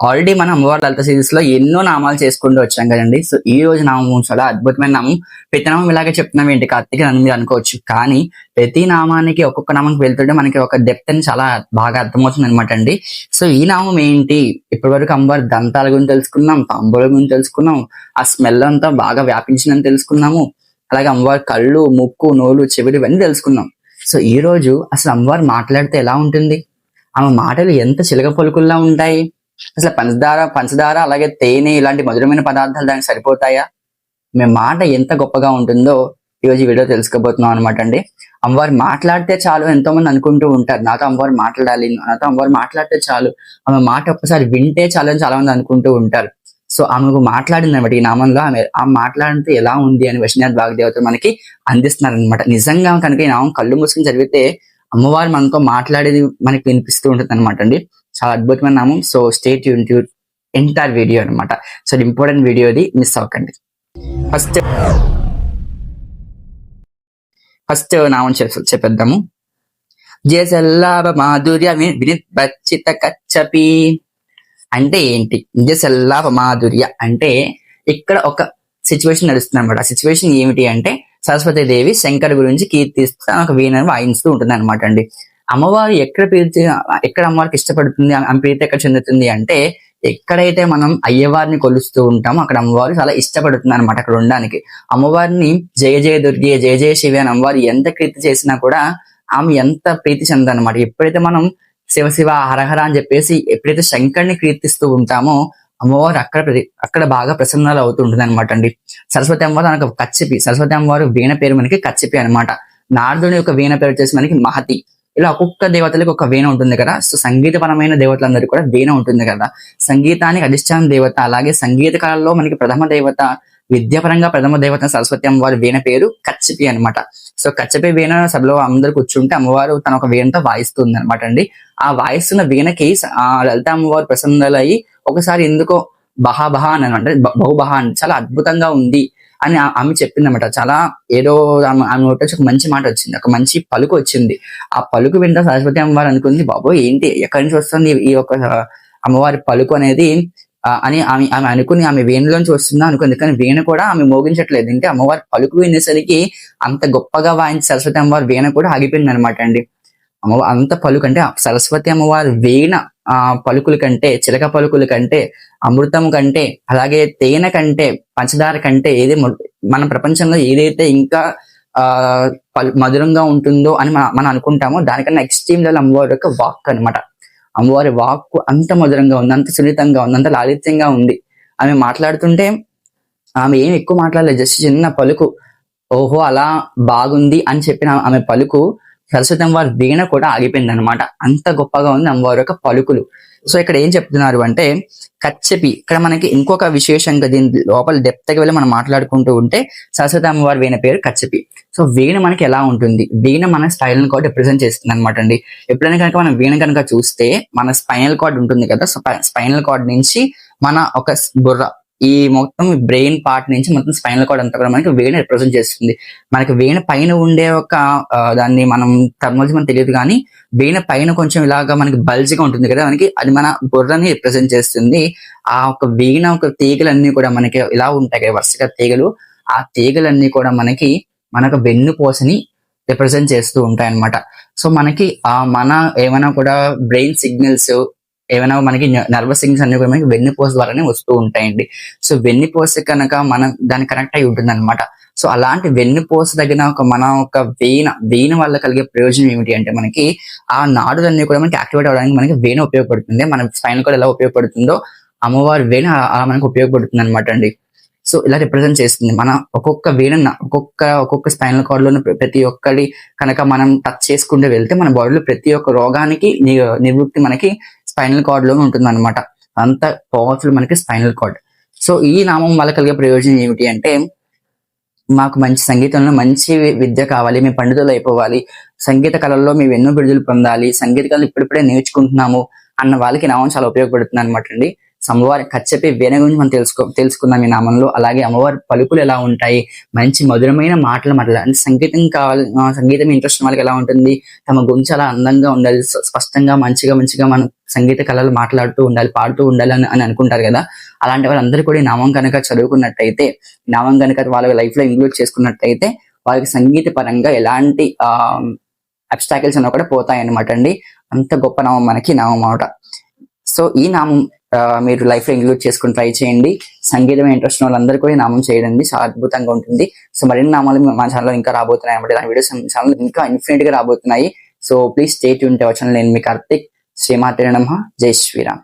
Already మనం అమ్మవారి లలిత series లో ఎన్నో నామాలు చేసుకుంటూ వచ్చాం కదండి. సో ఈ రోజు నామం చాలా అద్భుతమైన నామం. ప్రతి నామం ఇలాగే చెప్తున్నాం ఏంటి కార్తీక అని మీరు అనుకోవచ్చు, కానీ ప్రతి నామానికి ఒక్కొక్క నామానికి వెళ్తుంటే మనకి ఒక డెప్త్ అని చాలా బాగా అర్థమవుతుంది అనమాట అండి. సో ఈ నామం ఏంటి, ఇప్పటి వరకు అమ్మవారి దంతాల గురించి తెలుసుకున్నాం, తాంబూల గురించి తెలుసుకున్నాం, ఆ స్మెల్ అంతా బాగా వ్యాపించిందని తెలుసుకున్నాము, అలాగే అమ్మవారి కళ్ళు, ముక్కు, నోలు, చెవులు ఇవన్నీ తెలుసుకున్నాం. సో ఈ రోజు అసలు అమ్మవారు మాట్లాడితే ఎలా ఉంటుంది, ఆమె మాటలు ఎంత చిలక పలుకుల్లా ఉంటాయి, అసలు పంచదార అలాగే తేనె ఇలాంటి మధురమైన పదార్థాలు దానికి సరిపోతాయా, మేము మాట ఎంత గొప్పగా ఉంటుందో ఈరోజు ఈ వీడియో తెలుసుకోబోతున్నాం అనమాట అండి. అమ్మవారు మాట్లాడితే చాలు, ఎంతో మంది అనుకుంటూ ఉంటారు నాతో అమ్మవారు మాట్లాడాలి, నాతో అమ్మవారు మాట్లాడితే చాలు, ఆమె మాట ఒక్కసారి వింటే చాలు అని చాలా మంది అనుకుంటూ ఉంటారు. సో ఆమెకు మాట్లాడింది అనమాట ఈ నామంలో. ఆమె మాట్లాడితే ఎలా ఉంది అని వైష్ణవ భాగదేవతలు మనకి అందిస్తున్నారు అనమాట. నిజంగా కనుక ఈ నామం కళ్ళు మూసుకుని చదివితే అమ్మవారు మనతో మాట్లాడేది మనకి వినిపిస్తూ ఉంటుంది అనమాట అండి. చాలా అద్భుతమైన నామం. So stay tune to entire video అనమాట. సో ఇంపార్టెంట్ వీడియో ఇది, మిస్ అవ్వకండి. ఫస్ట్ నామం చెప్పేద్దాము. జయసల్లాభ మాధుర్య వినిర్భచ్చిత కచ్చపి అంటే ఏంటి? జయసల్లాభ మాధుర్య అంటే ఇక్కడ ఒక సిచ్యువేషన్ నడుస్తుంది అనమాట. ఆ సిచ్యువేషన్ ఏమిటి అంటే సరస్వతి దేవి శంకర్ గురించి కీర్తిస్తూ ఒక వీణను వాయిస్తూ ఉంటుంది అనమాట అండి. అమ్మవారు ఎక్కడ అమ్మవారికి ఇష్టపడుతుంది, ఆమె ప్రీతి ఎక్కడ చెందుతుంది అంటే ఎక్కడైతే మనం అయ్యవారిని కొలుస్తూ ఉంటామో అక్కడ అమ్మవారు చాలా ఇష్టపడుతుంది అనమాట అక్కడ ఉండడానికి. అమ్మవారిని జయ జయ దుర్గే, జయ జయ శివ అని అమ్మవారు ఎంత కీర్తి చేసినా కూడా ఆమె ఎంత ప్రీతి చెందనమాట. ఎప్పుడైతే మనం శివ శివ హరహర అని చెప్పేసి ఎప్పుడైతే శంకర్ని కీర్తిస్తూ ఉంటామో అమ్మవారు అక్కడ బాగా ప్రసన్నాలు అవుతుంటుంది అనమాట అండి. సరస్వతి అమ్మవారు మనకు కచ్చిపి, సరస్వతి అమ్మవారు వీణ పేరు మనకి కచ్చిపి అనమాట. నారదుని యొక్క వీణ పేరు వచ్చేసి మనకి మహతి. ఇలా ఒక్కొక్క దేవతలకు ఒక వీణ ఉంటుంది కదా. సో సంగీతపరమైన దేవతలందరికీ కూడా వీణ ఉంటుంది కదా. సంగీతానికి అధిష్టాన దేవత, అలాగే సంగీత కళల్లో మనకి ప్రథమ దేవత, విద్యాపరంగా ప్రథమ దేవత సరస్వతి అమ్మవారి వీణ పేరు కచ్చిపి అనమాట. సో కచ్చిపి వీణ సభలో అందరు కూర్చుంటే అమ్మవారు తన ఒక వీణతో వాయిస్తుంది అనమాట అండి. ఆ వాయిస్తున్న వీణకి ఆ లలిత అమ్మవారు ప్రసన్నలయ్యి ఒకసారి ఎందుకో బహా అని అంటే బహుబహా అని చాలా అద్భుతంగా ఉంది అని ఆమె చెప్పింది అనమాట. చాలా ఏదో ఆమె వచ్చి ఒక మంచి మాట వచ్చింది, ఒక మంచి పలుకు వచ్చింది. ఆ పలుకు వింటే సరస్వతి అమ్మవారు అనుకుంది, బాబోయ్ ఏంటి ఎక్కడి నుంచి వస్తుంది ఈ యొక్క అమ్మవారి పలుకు అనేది అని ఆమె అనుకుని ఆమె వీణలోంచి వస్తుందా అనుకుంది. కానీ వీణ కూడా ఆమె మోగించట్లేదు. అంటే అమ్మవారి పలుకు వినేసరికి అంత గొప్పగా వాయించి సరస్వతి అమ్మవారి వీణ కూడా ఆగిపోయింది అనమాట అండి. అంత పలుకు అంటే సరస్వతి అమ్మవారి వీణ పలుకుల కంటే, చిలక పలుకుల కంటే, అమృతం కంటే, అలాగే తేనె కంటే, పంచదార కంటే ఏది మన ప్రపంచంలో ఏదైతే ఇంకా మధురంగా ఉంటుందో అని మనం అనుకుంటామో దానికన్నా ఎక్స్ట్రీమ్ లెవెల్ అమ్మవారి యొక్క వాక్ అనమాట. అమ్మవారి వాక్కు అంత మధురంగా ఉంది, అంత సున్నితంగా ఉంది, అంత లాలిత్యంగా ఉంది. ఆమె మాట్లాడుతుంటే ఆమె ఏం ఎక్కువ మాట్లాడలేదు, జస్ట్ చిన్న పలుకు, ఓహో అలా బాగుంది అని చెప్పిన ఆమె పలుకు సరస్వతి అమ్మవారి వీణ కూడా ఆగిపోయింది అనమాట. అంత గొప్పగా ఉంది అమ్మవారి యొక్క పలుకులు. సో ఇక్కడ ఏం చెప్తున్నారు అంటే కచ్చపి, ఇక్కడ మనకి ఇంకొక విశేషంగా దీని లోపల డెప్త్కి వెళ్ళి మనం మాట్లాడుకుంటూ ఉంటే సరస్వతి అమ్మవారి వీణ పేరు కచ్చపి. సో వీణ మనకి ఎలా ఉంటుంది, వీణ మన స్పైనల్ కార్డ్ రిప్రజెంట్ చేస్తుంది అనమాట అండి. ఎప్పుడైనా కనుక మనం వీణ కనుక చూస్తే మన స్పైనల్ కార్డ్ ఉంటుంది కదా, సో స్పైనల్ కార్డ్ నుంచి మన ఒక బుర్ర, ఈ మొత్తం బ్రెయిన్ పార్ట్ నుంచి మొత్తం స్పైనల్ కార్డ్ అంతా కూడా మనకి వీణ రిప్రజెంట్ చేస్తుంది. మనకి వీణ పైన ఉండే ఒక దాన్ని మనం టర్మినాలజీ మనకు తెలియదు, కానీ వీణ పైన కొంచెం ఇలాగా మనకి బల్జ్గా ఉంటుంది కదా, మనకి అది మన బుర్రని రిప్రజెంట్ చేస్తుంది. ఆ ఒక వీణ ఒక తీగలన్నీ కూడా మనకి ఇలా ఉంటాయి కదా వరుసగా తీగలు, ఆ తీగలన్నీ కూడా మనకు వెన్నుపోసని రిప్రజెంట్ చేస్తూ ఉంటాయి అనమాట. సో మనకి మన ఏమైనా కూడా బ్రెయిన్ సిగ్నల్స్, ఏమైనా మనకి నర్వస్ సిగ్నల్స్ అన్ని కూడా మనకి వెన్నుపూస ద్వారానే వస్తూ ఉంటాయండి. సో వెన్నుపూస కనుక మనం దానికి కనెక్ట్ అయి ఉంటుంది అనమాట. సో అలాంటి వెన్నుపూస తగిన మన ఒక వీణ వల్ల కలిగే ప్రయోజనం ఏమిటి అంటే మనకి ఆ నాడులన్నీ కూడా మనకి యాక్టివేట్ అవడానికి మనకి వీణ ఉపయోగపడుతుంది. మన స్పైనల్ కార్డ్ ఎలా ఉపయోగపడుతుందో అమ్మవారి వీణ అలా మనకు ఉపయోగపడుతుంది అనమాట అండి. సో ఇలా రిప్రజెంట్ చేస్తుంది. మన ఒక్కొక్క వీణ ఒక్కొక్క స్పైనల్ కార్డ్ లోని ప్రతి ఒక్కటి కనుక మనం టచ్ చేసుకుంటూ వెళ్తే మన బాడీలో ప్రతి ఒక్క రోగానికి నివృత్తి మనకి స్పైనల్ కార్డ్ లో ఉంటుంది అనమాట. అంత పవర్ఫుల్ మనకి స్పైనల్ కార్డ్. సో ఈ నామం వల్ల కలిగే ప్రయోజనం ఏమిటి అంటే మాకు మంచి సంగీతంలో మంచి విద్య కావాలి, మేము పండితులు అయిపోవాలి, సంగీత కళల్లో మేము ఎన్నో బిడుదలు పొందాలి, సంగీత కళలు ఇప్పుడిప్పుడే నేర్చుకుంటున్నాము అన్న వాళ్ళకి నామం చాలా ఉపయోగపడుతుంది అనమాట అండి. అమ్మవారి కచ్చపి వీణ గురించి మనం తెలుసుకుందాం ఈ నామంలో. అలాగే అమ్మవారి పలుకులు ఎలా ఉంటాయి, మంచి మధురమైన మాటలు అంటే సంగీతం సంగీతం ఇంట్రెస్ట్ వాళ్ళకి ఎలా ఉంటుంది, తమ గొంతు చాలా అందంగా ఉండాలి, స్పష్టంగా మంచిగా మనం సంగీత కళలు మాట్లాడుతూ ఉండాలి, పాడుతూ ఉండాలి అని అనుకుంటారు కదా. అలాంటి వాళ్ళందరూ కూడా ఈ నామం కనుక చదువుకున్నట్టయితే, నామం కనుక వాళ్ళ లైఫ్ లో ఇంక్లూడ్ చేసుకున్నట్టయితే వాళ్ళకి సంగీత పరంగా ఎలాంటి అబ్స్టాకిల్స్ అన్నా కూడా పోతాయి అనమాట అండి. అంత గొప్ప నామం మనకి నామం అనమాట. సో ఈ నామం మీరు లైఫ్ లో ఇంక్లూడ్ చేసుకుని ట్రై చేయండి. సంగీతం ఇంట్రెస్ట్ వాళ్ళందరూ కూడా నామం చేయండి, చాలా అద్భుతంగా ఉంటుంది. సో మరిన్ని నామాలు మా ఛానల్లో ఇంకా రాబోతున్నాయి అనమాట. ఇలాంటి వీడియోస్ ఛానల్ ఇంకా ఇన్ఫినిట్ గా రాబోతున్నాయి. So please stay tune to our channel. నేను మీ కార్తిక్. శ్రీమాతే నమః. జై శ్రీరామ్.